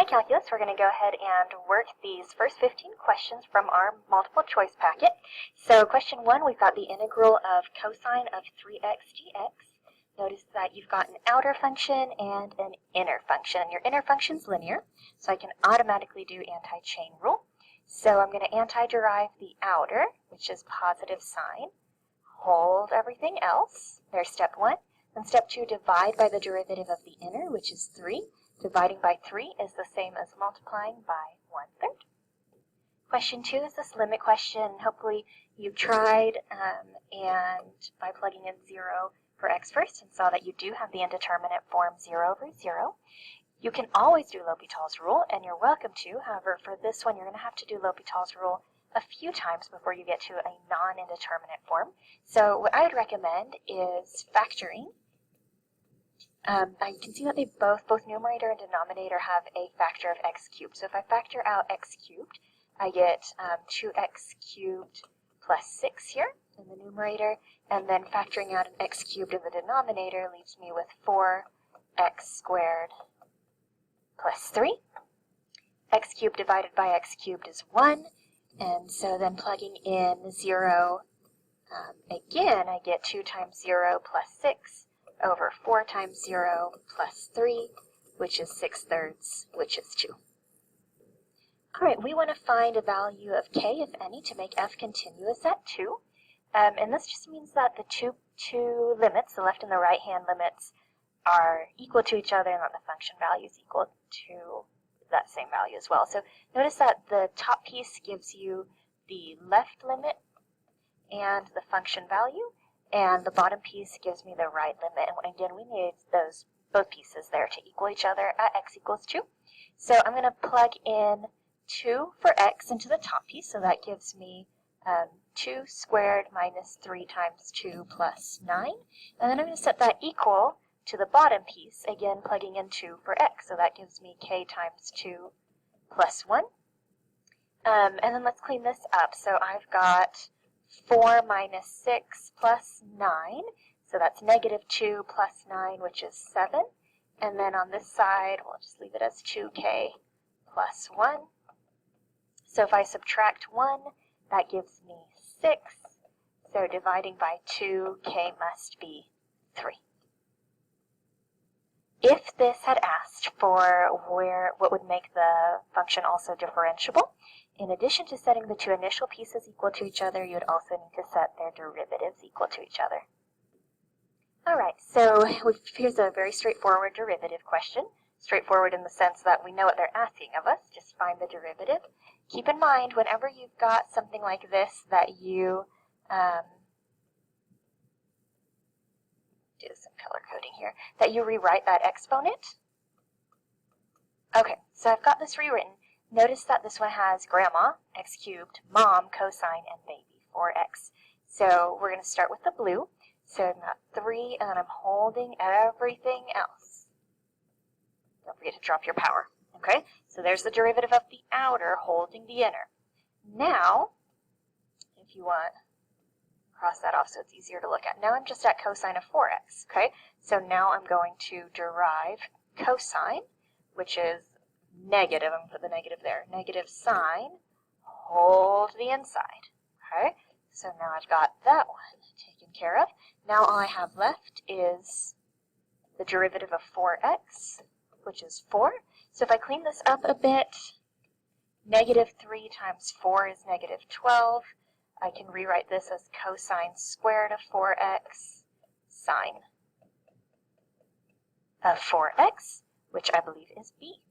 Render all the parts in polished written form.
Calculus, we're going to go ahead and work these first 15 questions from our multiple choice packet. So question 1, we've got the integral of cosine of 3x dx. Notice that you've got an outer function and an inner function. Your inner function is linear, so I can automatically do anti-chain rule. So I'm going to anti-derive the outer, which is positive sine. Hold everything else. There's step 1. Then step 2, divide by the derivative of the inner, which is 3. Dividing by 3 is the same as multiplying by 1/3. Question 2 is this limit question. Hopefully you've tried and by plugging in 0 for x first and saw that you do have the indeterminate form 0 over 0. You can always do L'Hopital's rule, and you're welcome to. However, for this one, you're going to have to do L'Hopital's rule a few times before you get to a non-indeterminate form. So what I would recommend is factoring. You can see that they both numerator and denominator have a factor of x cubed. So if I factor out x cubed, I get 2x cubed plus 6 here in the numerator, and then factoring out an x cubed in the denominator leaves me with 4x squared plus 3. X cubed divided by x cubed is 1, and so then plugging in 0 again, I get 2 times 0 plus 6 over 4 times 0 plus 3, which is 6/3, which is 2. All right, we want to find a value of k, if any, to make f continuous at 2. And this just means that the two limits, the left and the right hand limits, are equal to each other and that the function value is equal to that same value as well. So notice that the top piece gives you the left limit and the function value, and the bottom piece gives me the right limit. And again, we need both pieces there to equal each other at x equals 2. So I'm going to plug in 2 for x into the top piece, so that gives me 2 squared minus 3 times 2 plus 9. And then I'm going to set that equal to the bottom piece, again plugging in 2 for x, so that gives me k times 2 plus 1. And then let's clean this up. So I've got 4 minus 6 plus 9, so that's negative 2 plus 9, which is 7. And then on this side, we'll just leave it as 2k plus 1. So if I subtract 1, that gives me 6. So dividing by 2, k must be 3. If this had asked for what would make the function also differentiable, in addition to setting the two initial pieces equal to each other, you would also need to set their derivatives equal to each other. All right, so here's a very straightforward derivative question. Straightforward in the sense that we know what they're asking of us, just find the derivative. Keep in mind, whenever you've got something like this that you do some color coding here, that you rewrite that exponent. Okay, so I've got this rewritten. Notice that this one has grandma, x cubed, mom, cosine, and baby, 4x. So we're going to start with the blue. So I've got 3, and then I'm holding everything else. Don't forget to drop your power. Okay, so there's the derivative of the outer holding the inner. Now, if you want, cross that off so it's easier to look at. Now I'm just at cosine of 4x. Okay, so now I'm going to derive cosine, which is negative. I'm going to put the negative there. Negative sine, hold the inside. Okay, so now I've got that one taken care of. Now all I have left is the derivative of 4x, which is 4. So if I clean this up a bit, negative 3 times 4 is negative 12. I can rewrite this as cosine squared of 4x sine of 4x, which I believe is b.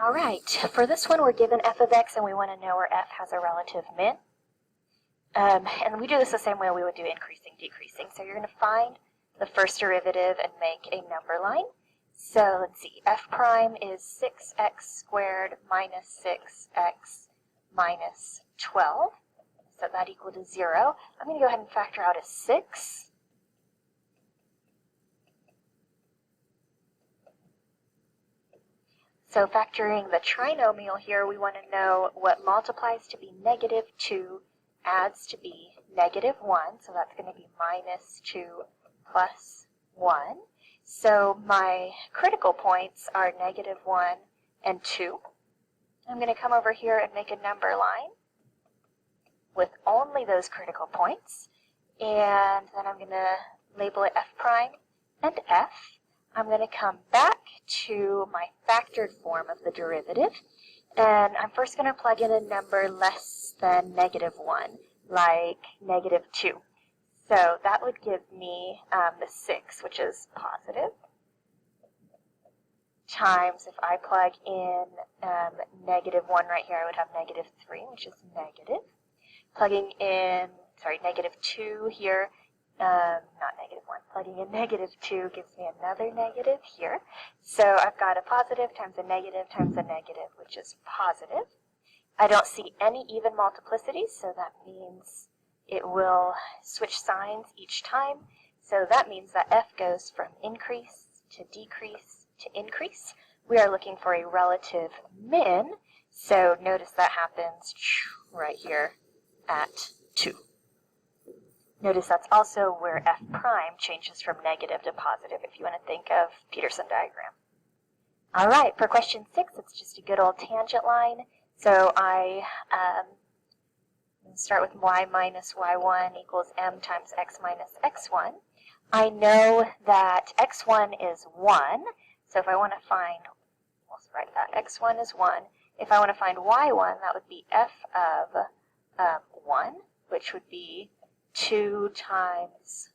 All right, for this one we're given f of x and we want to know where f has a relative min. And we do this the same way we would do increasing, decreasing. So you're going to find the first derivative and make a number line. So let's see, f prime is 6x squared minus 6x minus 12. Set that equal to 0. I'm going to go ahead and factor out a 6. So factoring the trinomial here, we want to know what multiplies to be negative 2 adds to be negative 1. So that's going to be minus 2 plus 1. So my critical points are -1 and 2. I'm going to come over here and make a number line with only those critical points. And then I'm going to label it f prime and f. I'm going to come back to my factored form of the derivative. And I'm first going to plug in a number less than -1, like -2. So that would give me the 6, which is positive, times, if I plug in -1 right here, I would have -3, which is negative. Plugging in, -2 here, not -1, plugging in -2 gives me another negative here. So I've got a positive times a negative, which is positive. I don't see any even multiplicities, so that means it will switch signs each time. So that means that f goes from increase to decrease to increase. We are looking for a relative min, so notice that happens right here at 2. Notice that's also where f prime changes from negative to positive, if you want to think of Peterson diagram. All right, for question 6, it's just a good old tangent line. So I start with y minus y1 equals m times x minus x1. I know that x1 is 1, so if I want to find, let's write that, x1 is 1. If I want to find y1, that would be f of 1, which would be 2 times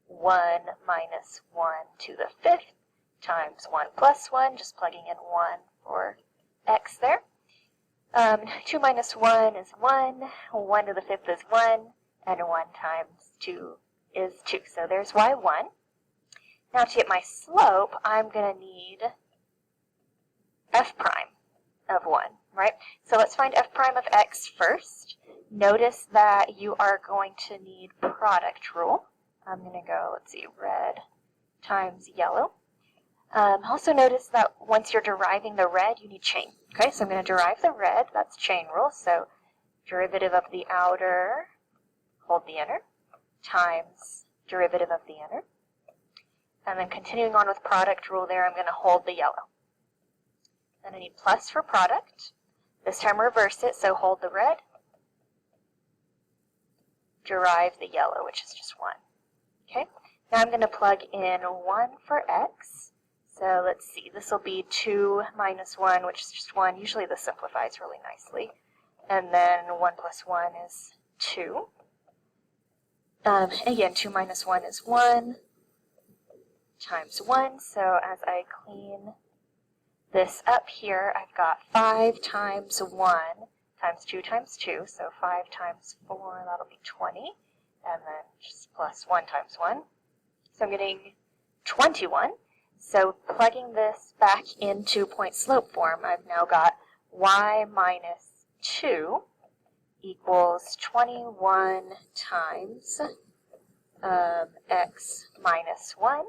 1 minus 1 to the 5th times 1 plus 1, just plugging in 1 for x there. 2 minus 1 is 1, 1 to the 5th is 1, and 1 times 2 is 2. So there's y1. Now to get my slope, I'm going to need f prime of 1, right? So let's find f prime of x first. Notice that you are going to need product rule. I'm going to go, let's see, red times yellow. Also notice that once you're deriving the red, you need chain. Okay, so I'm going to derive the red, that's chain rule. So derivative of the outer, hold the inner, times derivative of the inner. And then continuing on with product rule there, I'm going to hold the yellow. Then I need plus for product. This time reverse it, so hold the red, derive the yellow, which is just 1. Okay, now I'm going to plug in 1 for x. So let's see, this will be 2 minus 1, which is just 1. Usually this simplifies really nicely. And then 1 plus 1 is 2. Again, 2 minus 1 is 1 times 1. So as I clean this up here, I've got 5 times 1 times 2 times 2. So 5 times 4, that'll be 20. And then just plus 1 times 1. So I'm getting 21. So plugging this back into point slope form, I've now got y minus 2 equals 21 times x minus 1.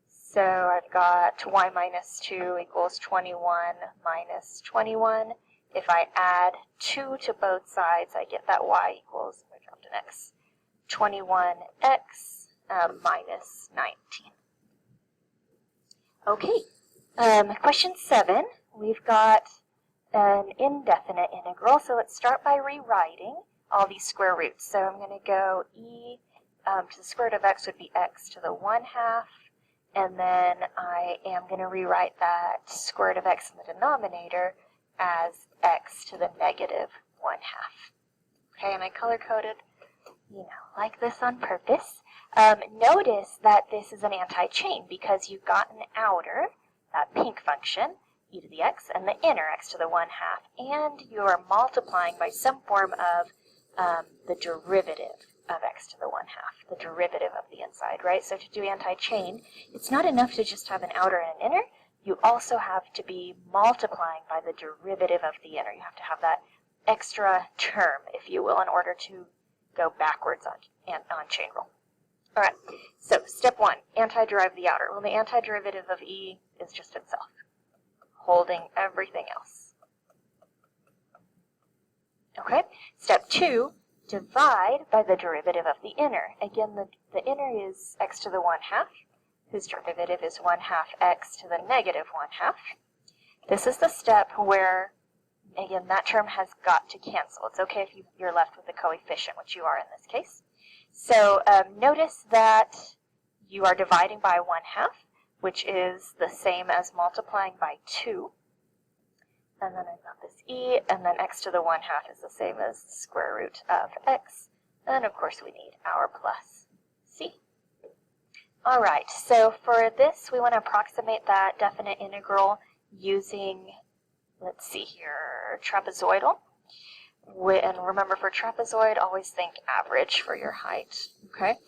So I've got y minus 2 equals 21 minus 21. If I add 2 to both sides, I get that y equals, I dropped an x, 21x minus 19. Okay, question 7, we've got an indefinite integral, so let's start by rewriting all these square roots. So I'm going to go e to the square root of x would be x to the 1/2, and then I am going to rewrite that square root of x in the denominator as x to the negative 1/2. Okay, and I color-coded, like this on purpose. Notice that this is an anti-chain because you've got an outer, that pink function, e to the x, and the inner, x to the 1/2, and you're multiplying by some form of the derivative of x to the 1/2, the derivative of the inside, right? So to do anti-chain, it's not enough to just have an outer and an inner. You also have to be multiplying by the derivative of the inner. You have to have that extra term, if you will, in order to go backwards on chain rule. All right, so step 1, anti-derive the outer. Well, the antiderivative of e is just itself, holding everything else. Okay, step 2, divide by the derivative of the inner. Again, the inner is x to the 1/2, whose derivative is 1/2 x to the negative 1/2. This is the step where, again, that term has got to cancel. It's okay if you're left with a coefficient, which you are in this case. So notice that you are dividing by 1/2, which is the same as multiplying by 2. And then I've got this e, and then x to the 1/2 is the same as the square root of x. And of course we need our plus c. All right, so for this we want to approximate that definite integral using, let's see here, trapezoidal. And remember, for trapezoid, always think average for your height, okay?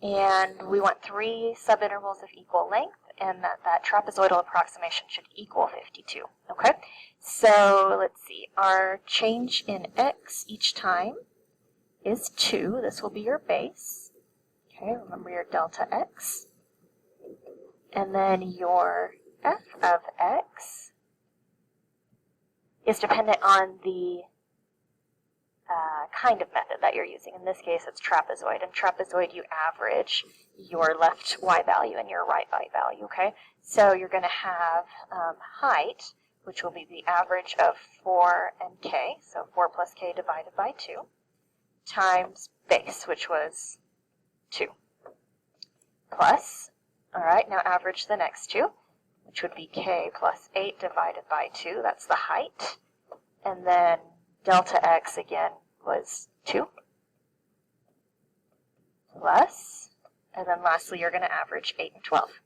And we want 3 subintervals of equal length, and that trapezoidal approximation should equal 52, okay? So let's see, our change in x each time is 2. This will be your base, okay? Remember your delta x. And then your f of x is dependent on the kind of method that you're using. In this case, it's trapezoid. In trapezoid, you average your left y value and your right y value, okay? So you're going to have height, which will be the average of 4 and k, so 4 plus k divided by 2, times base, which was 2, plus, all right, now average the next two, which would be k plus 8 divided by 2, that's the height, and then delta x again was 2, plus, and then lastly you're going to average 8 and 12.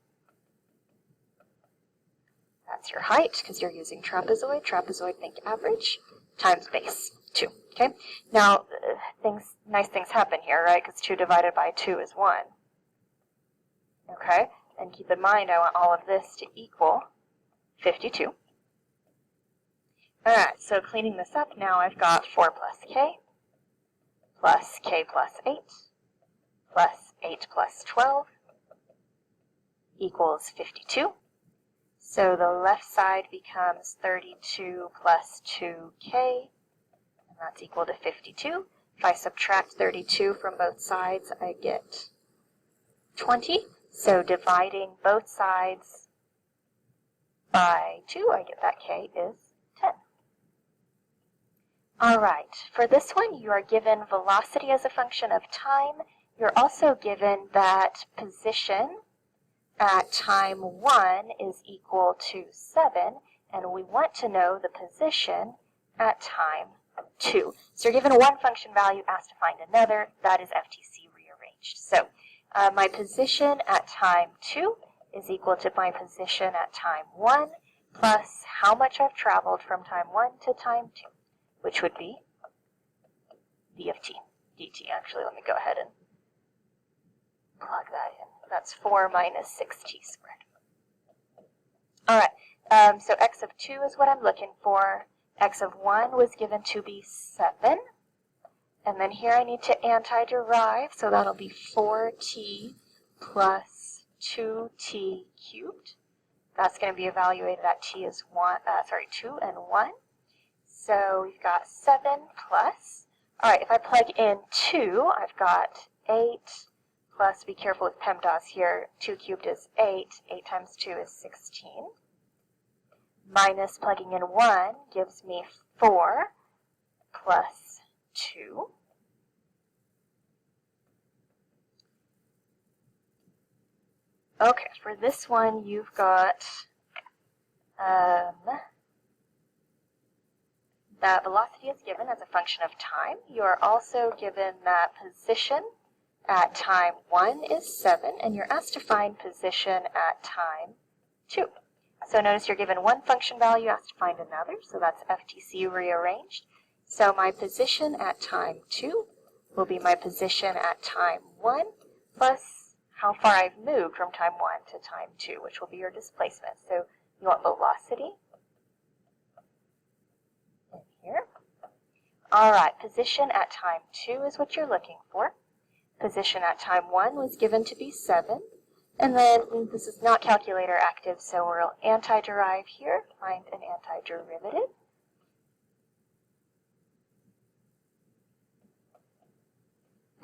That's your height, because you're using trapezoid. Trapezoid, think average, times base, 2, okay? Now, nice things happen here, right, because 2 divided by 2 is 1, okay? And keep in mind, I want all of this to equal 52. All right, so cleaning this up now, I've got 4 plus k plus 8 plus 8 plus 12 equals 52. So the left side becomes 32 plus 2k, and that's equal to 52. If I subtract 32 from both sides, I get 20. So dividing both sides by 2, I get that k is 10. All right, for this one, you are given velocity as a function of time. You're also given that position at time 1 is equal to 7, and we want to know the position at time 2. So you're given one function value, asked to find another. That is FTC rearranged. So my position at time 2 is equal to my position at time 1 plus how much I've traveled from time 1 to time 2, which would be d of t, dt. Actually, let me go ahead and plug that in. That's 4 minus 6t squared. All right, so x of 2 is what I'm looking for. X of 1 was given to be 7. And then here I need to anti-derive, so that'll be 4t plus 2t cubed. That's going to be evaluated at t is 2 and 1. So we've got 7 plus, all right, if I plug in 2, I've got 8 plus, be careful with PEMDAS here, 2 cubed is 8, 8 times 2 is 16, minus plugging in 1 gives me 4 plus 2. Okay, for this one you've got that velocity is given as a function of time. You are also given that position at time 1 is 7, and you're asked to find position at time 2. So notice you're given one function value, asked to find another, so that's FTC rearranged. So my position at time 2 will be my position at time 1 plus how far I've moved from time 1 to time 2, which will be your displacement. So you want velocity in here. All right, position at time 2 is what you're looking for. Position at time 1 was given to be 7. And then this is not calculator active, so we'll anti-derive here, find an antiderivative.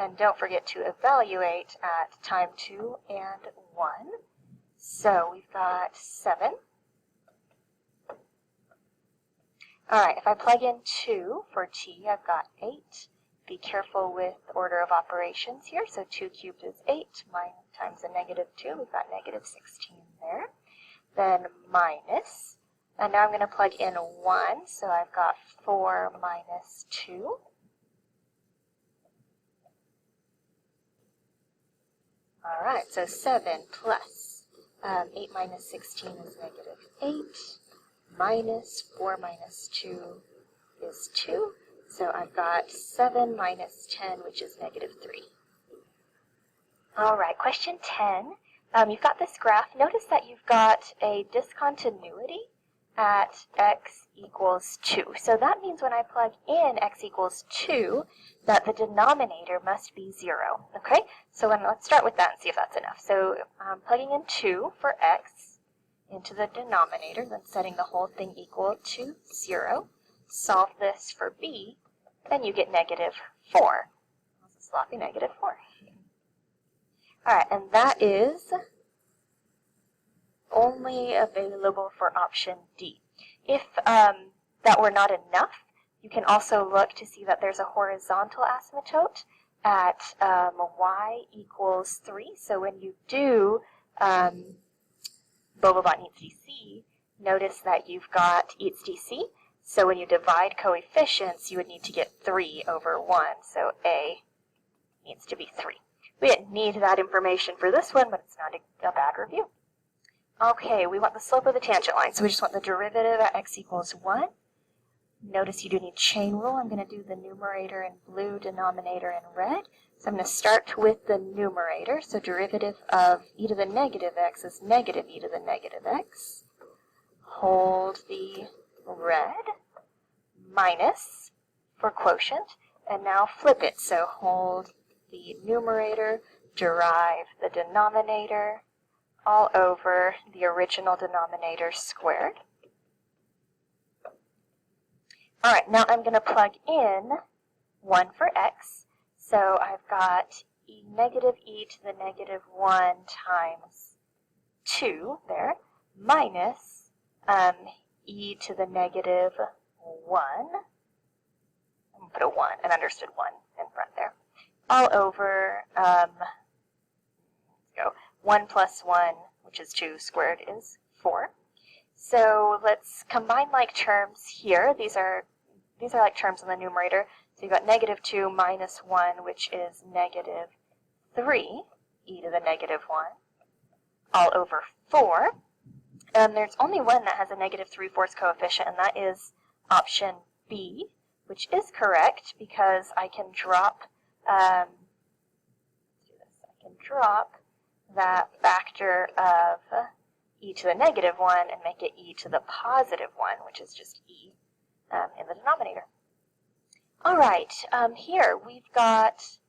And don't forget to evaluate at time 2 and 1. So we've got 7. All right, if I plug in 2 for t, I've got 8. Be careful with order of operations here. So 2 cubed is 8, times a negative 2. We've got negative 16 there. Then minus, and now I'm going to plug in 1, so I've got 4 minus 2. All right, so 7 plus 8 minus 16 is negative 8, minus 4 minus 2 is 2, so I've got 7 minus 10, which is negative 3. All right, question 10. You've got this graph. Notice that you've got a discontinuity at x equals 2. So that means when I plug in x equals 2, that the denominator must be 0. Okay, so let's start with that and see if that's enough. So plugging in 2 for x into the denominator, then setting the whole thing equal to 0. Solve this for b, and you get negative 4. That's a sloppy negative 4. All right, and that is only available for option D. If that were not enough, you can also look to see that there's a horizontal asymptote at y equals 3. So when you do Bova-Bott needs DC, notice that you've got eats DC. So when you divide coefficients, you would need to get 3 over 1. So A needs to be 3. We didn't need that information for this one, but it's not a bad review. Okay, we want the slope of the tangent line, so we just want the derivative at x equals 1. Notice you do need chain rule. I'm going to do the numerator in blue, denominator in red. So I'm going to start with the numerator. So derivative of e to the negative x is negative e to the negative x. Hold the red, minus for quotient, and now flip it. So hold the numerator, derive the denominator, all over the original denominator squared. All right, now I'm going to plug in 1 for x. So I've got negative e to the negative 1 times 2 there, minus e to the negative 1. I'm going to put a 1, an understood 1 in front there. All over, let's go, 1 plus 1, which is 2, squared is 4. So let's combine like terms here. These are like terms in the numerator. So you've got negative 2 minus 1, which is negative 3, e to the negative 1, all over 4. And there's only one that has a negative 3/4 coefficient, and that is option B, which is correct because I can drop that factor of e to the negative 1 and make it e to the positive 1, which is just e in the denominator. All right, here we've got,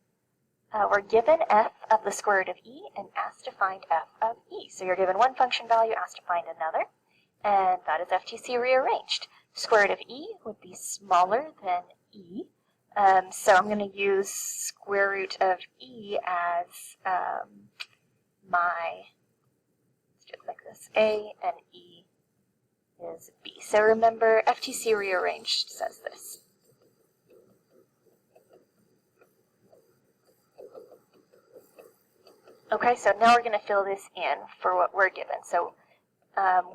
we're given f of the square root of e and asked to find f of e. So you're given one function value, asked to find another, and that is FTC rearranged. Square root of e would be smaller than e. So I'm going to use square root of e as let's do it like this, a and e is b. So remember, FTC rearranged says this. Okay, so now we're going to fill this in for what we're given. So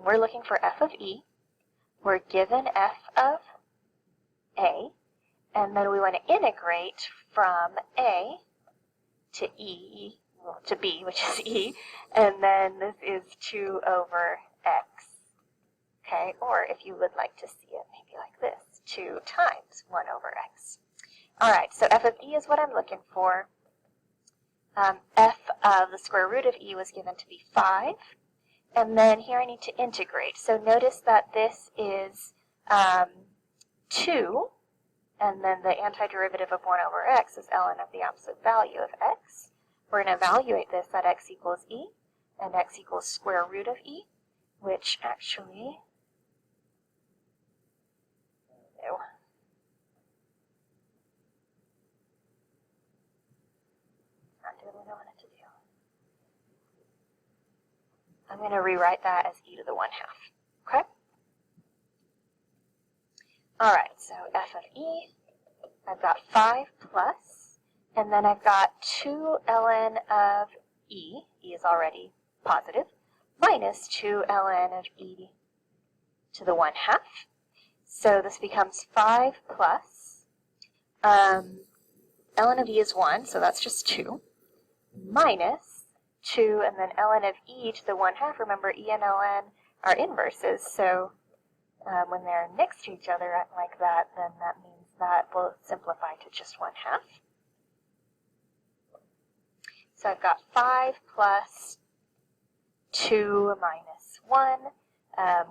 we're looking for f of e. We're given f of a. And then we want to integrate from a to e, well, to b, which is e, and then this is 2 over x. Okay, or if you would like to see it maybe like this, 2 times 1 over x. All right, so f of e is what I'm looking for. F of the square root of e was given to be 5. And then here I need to integrate. So notice that this is 2. And then the antiderivative of 1 over x is ln of the absolute value of x. We're going to evaluate this at x equals e, and x equals square root of e, which actually, I'm going to rewrite that as e to the 1/2. Okay? All right, so f of e, I've got 5 plus, and then I've got 2 ln of e is already positive, minus 2 ln of e to the 1/2. So this becomes 5 plus, ln of e is 1, so that's just 2, minus 2, and then ln of e to the 1/2. Remember, e and ln are inverses, so when they're next to each other like that, then that means that will simplify to just 1/2. So I've got 5 plus 2 minus 1,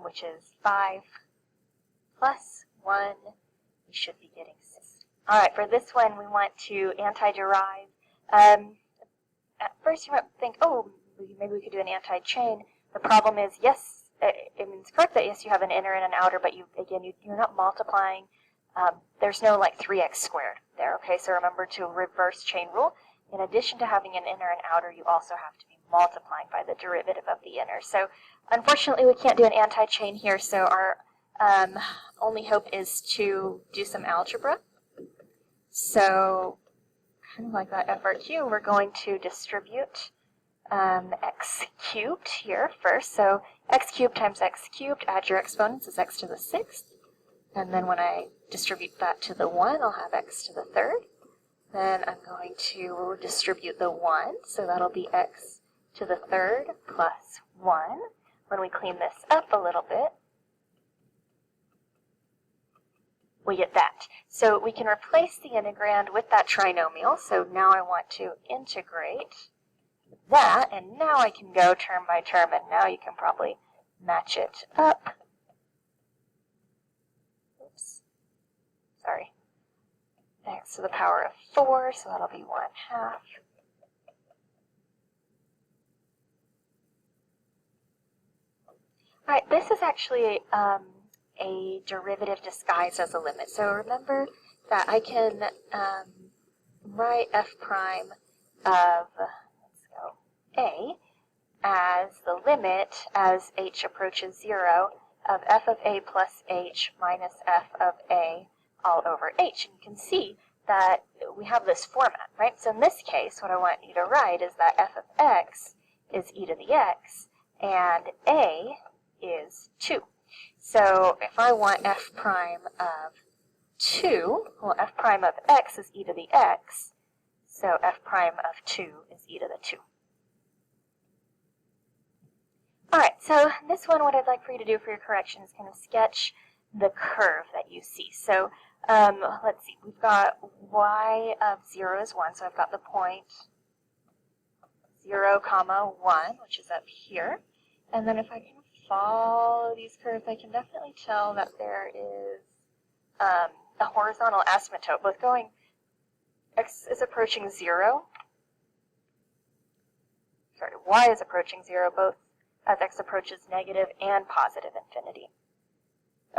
which is 5 plus 1. We should be getting 6. All right, for this one, we want to anti-derive. At first, you might think, oh, maybe we could do an anti-chain. The problem is, yes, it's correct that, yes, you have an inner and an outer, but you're not multiplying. There's no, like, 3x squared there, okay? So remember to reverse chain rule. In addition to having an inner and outer, you also have to be multiplying by the derivative of the inner. So unfortunately, we can't do an anti-chain here, so our only hope is to do some algebra. So kind of like that FRQ, we're going to distribute x cubed here first. So x cubed times x cubed, add your exponents, is x to the 6th. And then when I distribute that to the 1, I'll have x to the 3rd. Then I'm going to distribute the 1, so that'll be x to the 3rd plus 1. When we clean this up a little bit, we get that. So we can replace the integrand with that trinomial. So now I want to integrate that, and now I can go term by term, and now you can probably match it up. Oops. Sorry. X to the power of 4, so that'll be 1/2. All right, this is actually a derivative disguised as a limit. So remember that I can write f prime of, let's go, a as the limit as h approaches 0 of f of a plus h minus f of a all over h. And you can see that we have this format, right? So in this case, what I want you to write is that f of x is e to the x, and a is 2. So if I want f prime of 2, well, f prime of x is e to the x, so f prime of 2 is e to the 2. All right, so this one, what I'd like for you to do for your correction is kind of sketch the curve that you see. So let's see, we've got y of 0 is 1, so I've got the point 0, 1, which is up here. And then if I can follow these curves, I can definitely tell that there is a horizontal asymptote, both going, x is approaching 0, sorry, y is approaching 0, both as x approaches negative and positive infinity.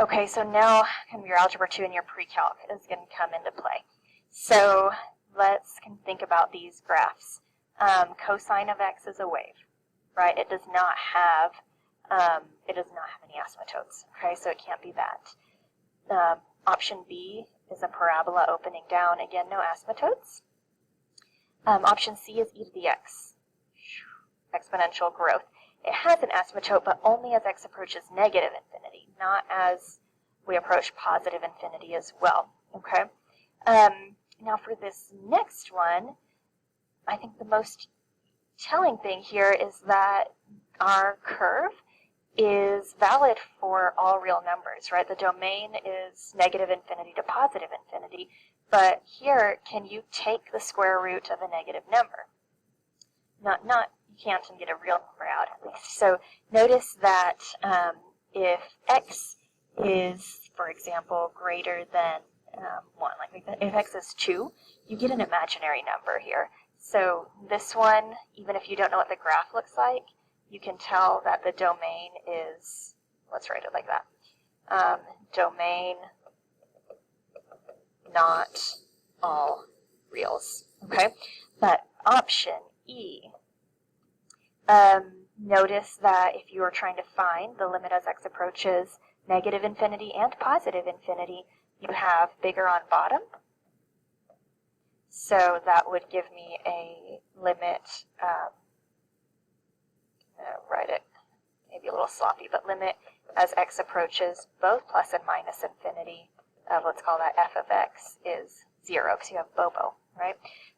Okay, so now kind of your algebra 2 and your pre-calc is going to come into play. So let's think about these graphs. Cosine of x is a wave, right? It does not have any asymptotes. Okay, so it can't be that. Option B is a parabola opening down. Again, no asymptotes. Option C is e to the x, exponential growth. It has an asymptote, but only as x approaches negative infinity, not as we approach positive infinity as well. Okay. Now for this next one, I think the most telling thing here is that our curve is valid for all real numbers, right? The domain is negative infinity to positive infinity, but here, can you take the square root of a negative number? You can't and get a real number out at least. So notice that if x is, for example, greater than 1, like if x is 2, you get an imaginary number here. So this one, even if you don't know what the graph looks like, you can tell that the domain is, let's write it like that, domain not all reals, okay? But option E, Notice that if you are trying to find the limit as x approaches negative infinity and positive infinity, you have bigger on bottom. So that would give me a limit, write it maybe a little sloppy, but limit as x approaches both plus and minus infinity of, let's call that f of x, is 0, because you have Bobo, right?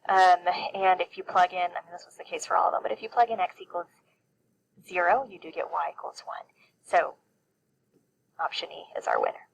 And if you plug in, I mean, this was the case for all of them, but if you plug in x equals 0, you do get y equals 1. So option E is our winner.